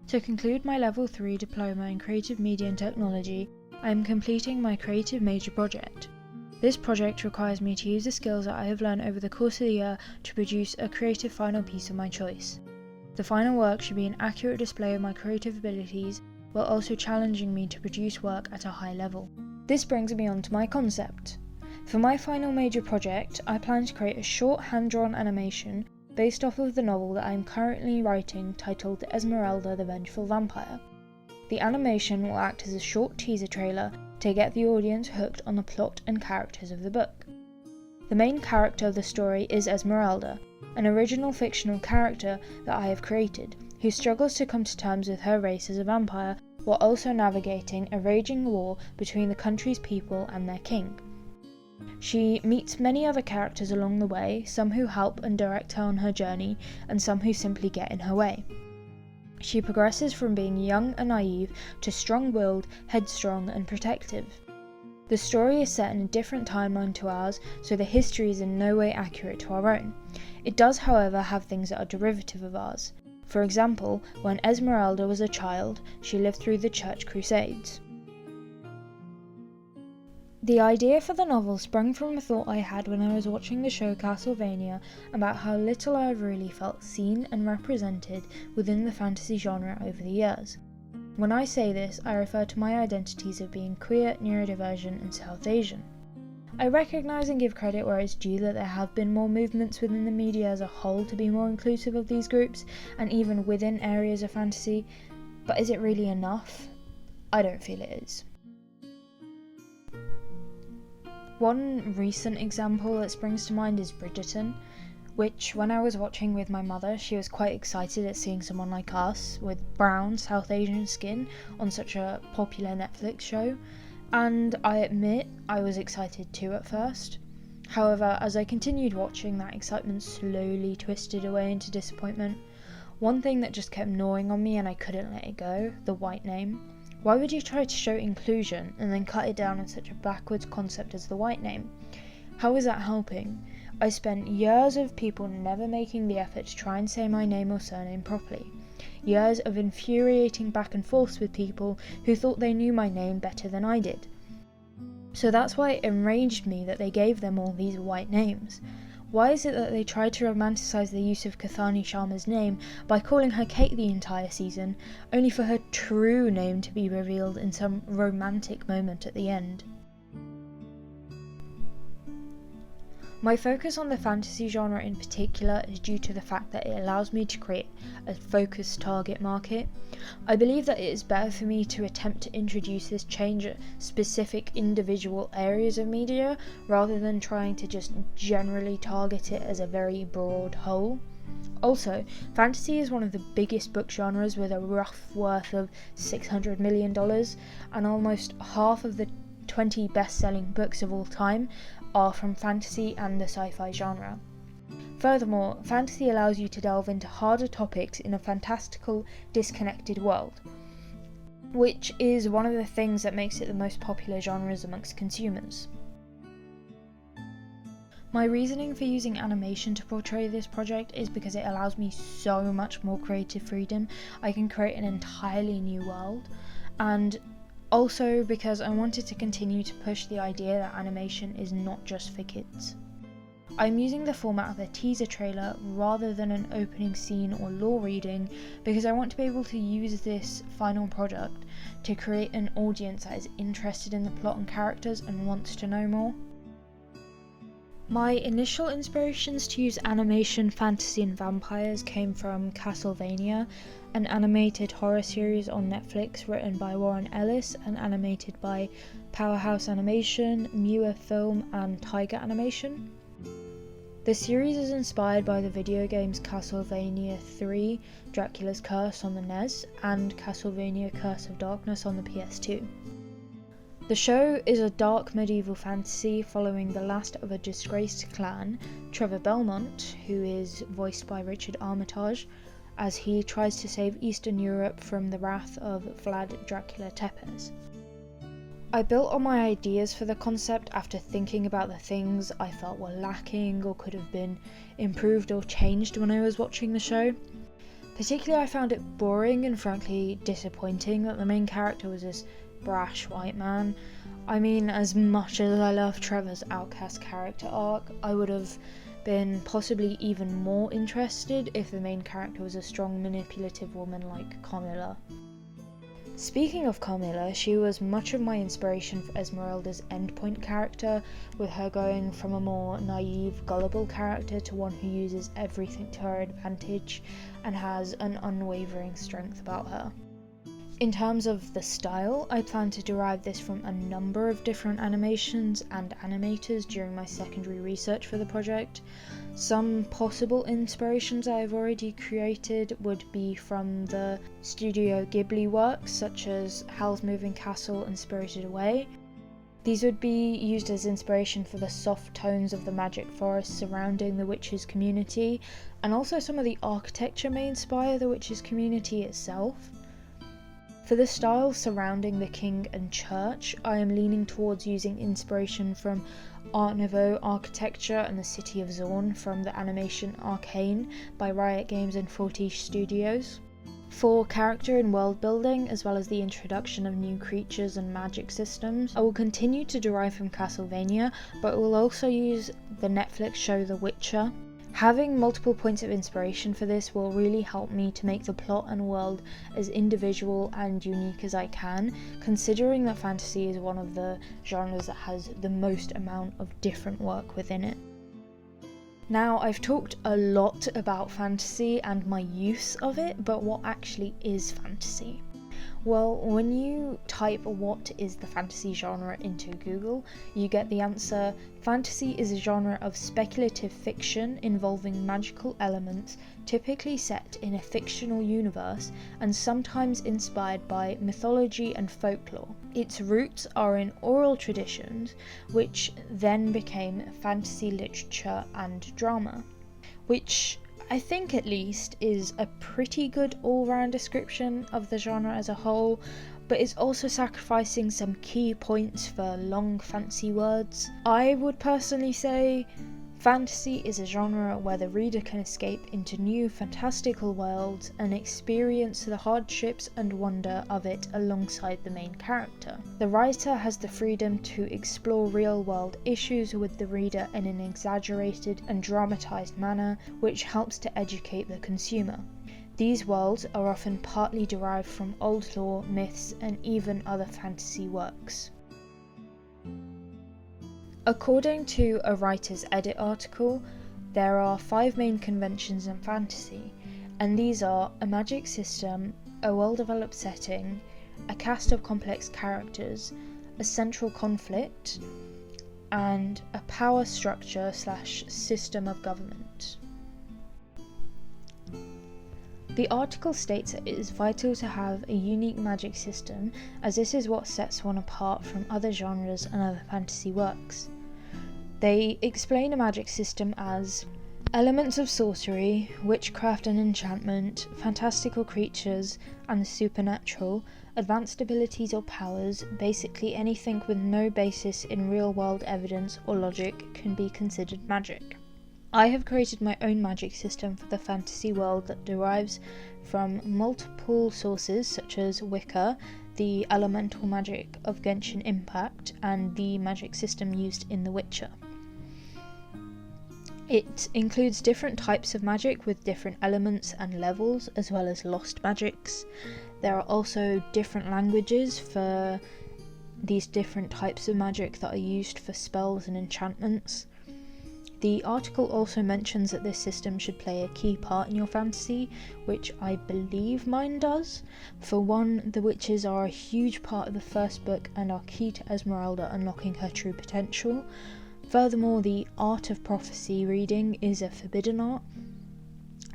To conclude my Level 3 Diploma in Creative Media and Technology, I am completing my creative major project. This project requires me to use the skills that I have learned over the course of the year to produce a creative final piece of my choice. The final work should be an accurate display of my creative abilities, while also challenging me to produce work at a high level. This brings me on to my concept. For my final major project, I plan to create a short hand-drawn animation based off of the novel that I am currently writing titled Esmeralda the Vengeful Vampire. The animation will act as a short teaser trailer to get the audience hooked on the plot and characters of the book. The main character of the story is Esmeralda, an original fictional character that I have created, who struggles to come to terms with her race as a vampire while also navigating a raging war between the country's people and their king. She meets many other characters along the way, some who help and direct her on her journey, and some who simply get in her way. She progresses from being young and naive to strong-willed, headstrong and protective. The story is set in a different timeline to ours, so the history is in no way accurate to our own. It does, however, have things that are derivative of ours. For example, when Esmeralda was a child, she lived through the Church Crusades. The idea for the novel sprung from a thought I had when I was watching the show Castlevania about how little I have really felt seen and represented within the fantasy genre over the years. When I say this, I refer to my identities of being queer, neurodivergent and South Asian. I recognise and give credit where it's due that there have been more movements within the media as a whole to be more inclusive of these groups, and even within areas of fantasy, but is it really enough? I don't feel it is. One recent example that springs to mind is Bridgerton, which when I was watching with my mother, she was quite excited at seeing someone like us with brown South Asian skin on such a popular Netflix show, and I admit I was excited too at first. However, as I continued watching, that excitement slowly twisted away into disappointment. One thing that just kept gnawing on me and I couldn't let it go, the white name. Why would you try to show inclusion and then cut it down on such a backwards concept as the white name? How is that helping? I spent years of people never making the effort to try and say my name or surname properly. Years of infuriating back and forths with people who thought they knew my name better than I did. So that's why it enraged me that they gave them all these white names. Why is it that they tried to romanticise the use of Kathani Sharma's name by calling her Kate the entire season, only for her true name to be revealed in some romantic moment at the end? My focus on the fantasy genre in particular is due to the fact that it allows me to create a focused target market. I believe that it is better for me to attempt to introduce this change at specific individual areas of media rather than trying to just generally target it as a very broad whole. Also, fantasy is one of the biggest book genres with a rough worth of $600 million, and almost half of the 20 best-selling books of all time are from fantasy and the sci-fi genre. Furthermore, fantasy allows you to delve into harder topics in a fantastical, disconnected world, which is one of the things that makes it the most popular genres amongst consumers. My reasoning for using animation to portray this project is because it allows me so much more creative freedom. I can create an entirely new world, and also because I wanted to continue to push the idea that animation is not just for kids. I'm using the format of a teaser trailer rather than an opening scene or lore reading because I want to be able to use this final product to create an audience that is interested in the plot and characters and wants to know more. My initial inspirations to use animation, fantasy and vampires came from Castlevania, an animated horror series on Netflix written by Warren Ellis and animated by Powerhouse Animation, Muir Film and Tiger Animation. The series is inspired by the video games Castlevania 3, Dracula's Curse on the NES, and Castlevania Curse of Darkness on the PS2. The show is a dark medieval fantasy following the last of a disgraced clan, Trevor Belmont, who is voiced by Richard Armitage, as he tries to save Eastern Europe from the wrath of Vlad Dracula Tepes. I built on my ideas for the concept after thinking about the things I felt were lacking or could have been improved or changed when I was watching the show. Particularly, I found it boring and frankly disappointing that the main character was this brash white man. I mean, as much as I love Trevor's outcast character arc, I would have been possibly even more interested if the main character was a strong, manipulative woman like Carmilla. Speaking of Carmilla, she was much of my inspiration for Esmeralda's endpoint character, with her going from a more naive, gullible character to one who uses everything to her advantage and has an unwavering strength about her. In terms of the style, I plan to derive this from a number of different animations and animators during my secondary research for the project. Some possible inspirations I have already created would be from the Studio Ghibli works, such as Howl's Moving Castle and Spirited Away. These would be used as inspiration for the soft tones of the magic forest surrounding the witches' community, and also some of the architecture may inspire the witches' community itself. For the style surrounding the king and church, I am leaning towards using inspiration from Art Nouveau architecture and the city of Zorn from the animation Arcane by Riot Games and Fortiche Studios. For character and world building, as well as the introduction of new creatures and magic systems, I will continue to derive from Castlevania, but will also use the Netflix show The Witcher. Having multiple points of inspiration for this will really help me to make the plot and world as individual and unique as I can, considering that fantasy is one of the genres that has the most amount of different work within it. Now, I've talked a lot about fantasy and my use of it, but what actually is fantasy? Well, when you type "what is the fantasy genre" into Google, you get the answer: fantasy is a genre of speculative fiction involving magical elements, typically set in a fictional universe and sometimes inspired by mythology and folklore. Its roots are in oral traditions, which then became fantasy literature and drama, which I think at least is a pretty good all-round description of the genre as a whole, but is also sacrificing some key points for long fancy words. I would personally say fantasy is a genre where the reader can escape into new fantastical worlds and experience the hardships and wonder of it alongside the main character. The writer has the freedom to explore real-world issues with the reader in an exaggerated and dramatized manner, which helps to educate the consumer. These worlds are often partly derived from old lore, myths, and even other fantasy works. According to a Writer's Edit article, there are 5 main conventions in fantasy, and these are a magic system, a well-developed setting, a cast of complex characters, a central conflict, and a power structure / system of government. The article states that it is vital to have a unique magic system, as this is what sets one apart from other genres and other fantasy works. They explain a magic system as elements of sorcery, witchcraft and enchantment, fantastical creatures, and the supernatural, advanced abilities or powers. Basically anything with no basis in real-world evidence or logic can be considered magic. I have created my own magic system for the fantasy world that derives from multiple sources such as Wicca, the elemental magic of Genshin Impact, and the magic system used in The Witcher. It includes different types of magic with different elements and levels, as well as lost magics. There are also different languages for these different types of magic that are used for spells and enchantments. The article also mentions that this system should play a key part in your fantasy, which I believe mine does. For one, the witches are a huge part of the first book and are key to Esmeralda unlocking her true potential. Furthermore, the art of prophecy reading is a forbidden art,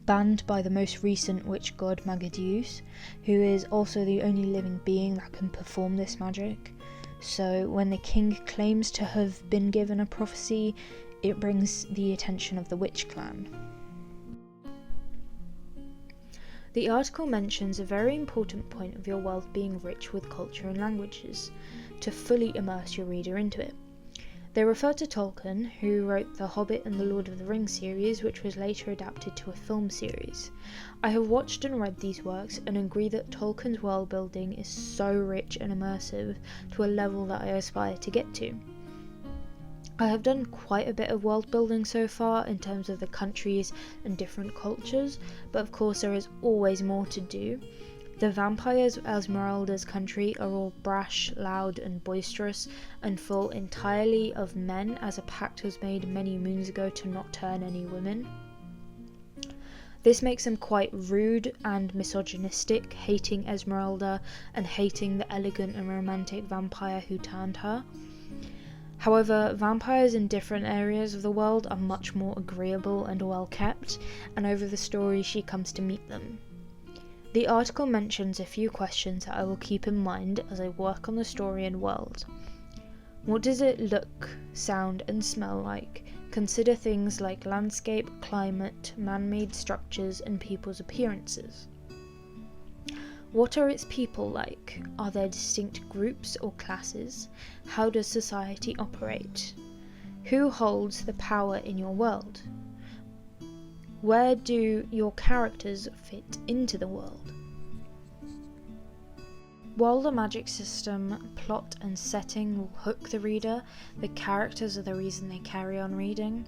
banned by the most recent witch god Magadeus, who is also the only living being that can perform this magic. So when the king claims to have been given a prophecy, it brings the attention of the witch clan. The article mentions a very important point of your world being rich with culture and languages, to fully immerse your reader into it. They refer to Tolkien, who wrote The Hobbit and the Lord of the Rings series, which was later adapted to a film series. I have watched and read these works and agree that Tolkien's world building is so rich and immersive to a level that I aspire to get to. I have done quite a bit of world building so far in terms of the countries and different cultures, but of course there is always more to do. The vampires of Esmeralda's country are all brash, loud and boisterous and full entirely of men, as a pact was made many moons ago to not turn any women. This makes them quite rude and misogynistic, hating Esmeralda and hating the elegant and romantic vampire who turned her. However, vampires in different areas of the world are much more agreeable and well kept, and over the story she comes to meet them. The article mentions a few questions that I will keep in mind as I work on the story and world. What does it look, sound and smell like? Consider things like landscape, climate, man-made structures and people's appearances. What are its people like? Are there distinct groups or classes? How does society operate? Who holds the power in your world? Where do your characters fit into the world? While the magic system, plot and setting will hook the reader, the characters are the reason they carry on reading.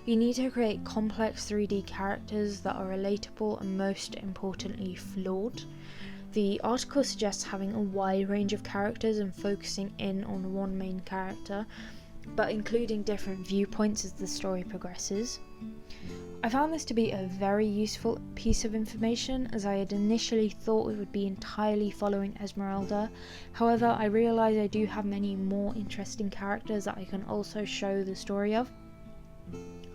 You need to create complex 3D characters that are relatable and most importantly flawed. The article suggests having a wide range of characters and focusing in on one main character, but including different viewpoints as the story progresses. I found this to be a very useful piece of information, as I had initially thought it would be entirely following Esmeralda. However, I realise I do have many more interesting characters that I can also show the story of.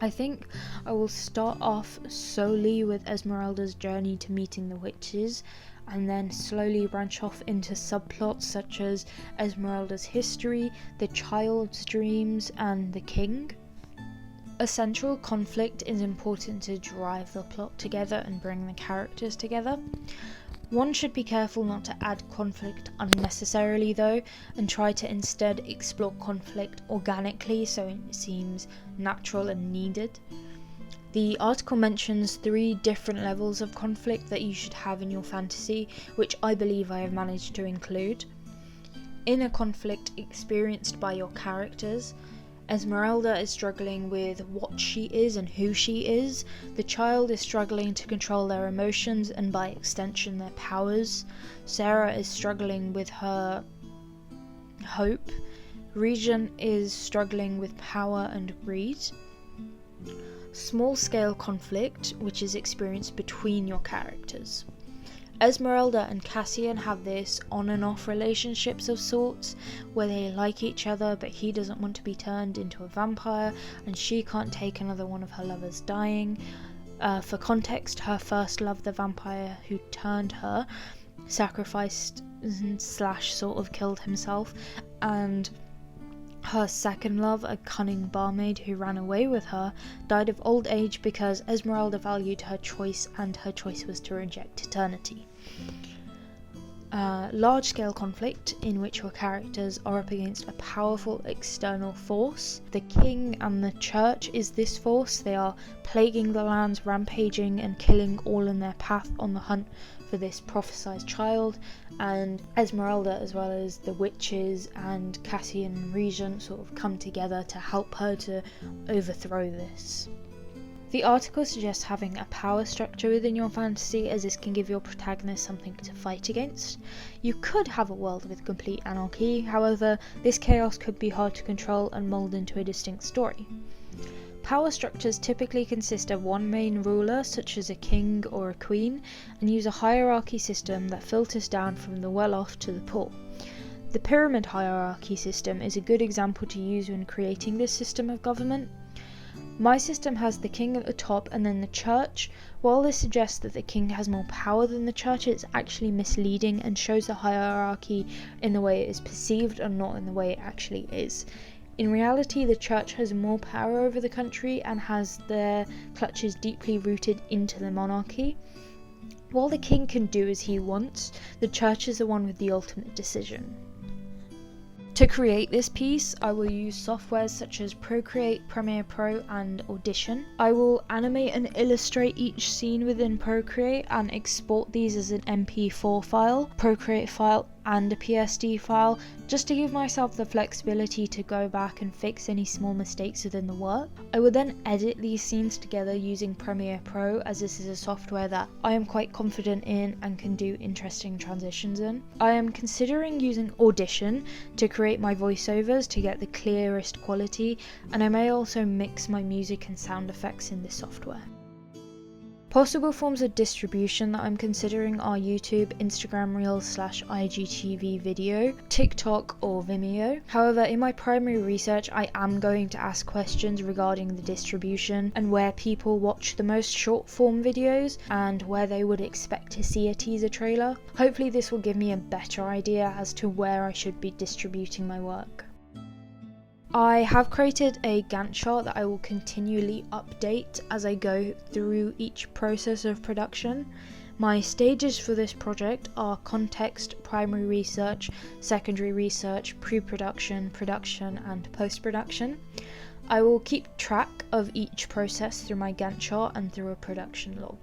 I think I will start off solely with Esmeralda's journey to meeting the witches, and then slowly branch off into subplots such as Esmeralda's history, the child's dreams, and the king. A central conflict is important to drive the plot together and bring the characters together. One should be careful not to add conflict unnecessarily though, and try to instead explore conflict organically so it seems natural and needed. The article mentions 3 different levels of conflict that you should have in your fantasy, which I believe I have managed to include. Inner conflict experienced by your characters. Esmeralda is struggling with what she is and who she is. The child is struggling to control their emotions and by extension their powers. Sarah is struggling with her hope. Regent is struggling with power and greed. Small scale conflict, which is experienced between your characters. Esmeralda and Cassian have this on and off relationships of sorts, where they like each other but he doesn't want to be turned into a vampire and she can't take another one of her lovers dying. For context, her first love, the vampire who turned her, sacrificed / sort of killed himself, and her second love, a cunning barmaid who ran away with her, died of old age because Esmeralda valued her choice and her choice was to reject eternity. Large-scale conflict in which your characters are up against a powerful external force. The king and the church is this force. They are plaguing the lands, rampaging and killing all in their path on the hunt for this prophesied child, and Esmeralda as well as the witches and Cassian and Regent sort of come together to help her to overthrow this. The article suggests having a power structure within your fantasy, as this can give your protagonist something to fight against. You could have a world with complete anarchy, however, this chaos could be hard to control and mould into a distinct story. Power structures typically consist of one main ruler, such as a king or a queen, and use a hierarchy system that filters down from the well-off to the poor. The pyramid hierarchy system is a good example to use when creating this system of government. My system has the king at the top and then the church. While this suggests that the king has more power than the church, it's actually misleading and shows the hierarchy in the way it is perceived and not in the way it actually is. In reality, the church has more power over the country and has their clutches deeply rooted into the monarchy. While the king can do as he wants, the church is the one with the ultimate decision. To create this piece, I will use softwares such as Procreate, Premiere Pro, and Audition. I will animate and illustrate each scene within Procreate and export these as an MP4 file, Procreate file, and a PSD file, just to give myself the flexibility to go back and fix any small mistakes within the work. I will then edit these scenes together using Premiere Pro, as this is a software that I am quite confident in and can do interesting transitions in. I am considering using Audition to create my voiceovers to get the clearest quality, and I may also mix my music and sound effects in this software. Possible forms of distribution that I'm considering are YouTube, Instagram Reels / IGTV video, TikTok or Vimeo. However, in my primary research, I am going to ask questions regarding the distribution and where people watch the most short form videos and where they would expect to see a teaser trailer. Hopefully this will give me a better idea as to where I should be distributing my work. I have created a Gantt chart that I will continually update as I go through each process of production. My stages for this project are context, primary research, secondary research, pre-production, production, and post-production. I will keep track of each process through my Gantt chart and through a production log.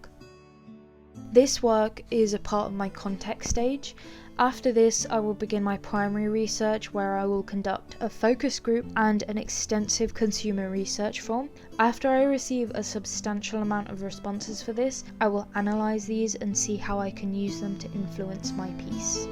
This work is a part of my context stage. After this, I will begin my primary research, where I will conduct a focus group and an extensive consumer research form. After I receive a substantial amount of responses for this, I will analyse these and see how I can use them to influence my piece.